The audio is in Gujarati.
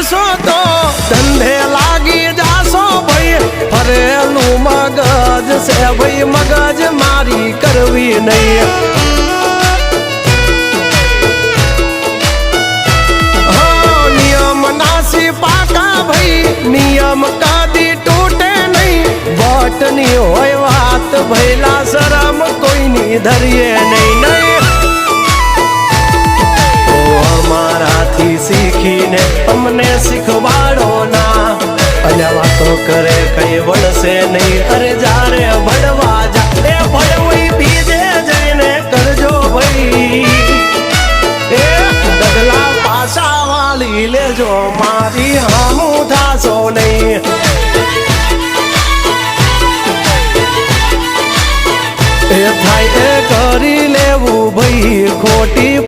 કરશો તો ધંધે લાગી જાશો ભાઈ ફરેલું મગજ છે ભાઈ મગજ મારી કરવી નહીં નિયમ નાસી પાકા ભાઈ નિયમ કદી તૂટે નહીં વટની હોય વાત ભૈલા શરમ કોઈની ધરીએ નહીં નહીં અમારાથી શીખીને અમને શીખવાડો ના અલ્યા વાતો કરે કઈ વળશે નહીં અરે જારે ભણવા જા એ ભણવી બીજે જઈને કરજો ભાઈ એ ડગલા પાછા વાળી લેજો મારી હામું થાશો નહીં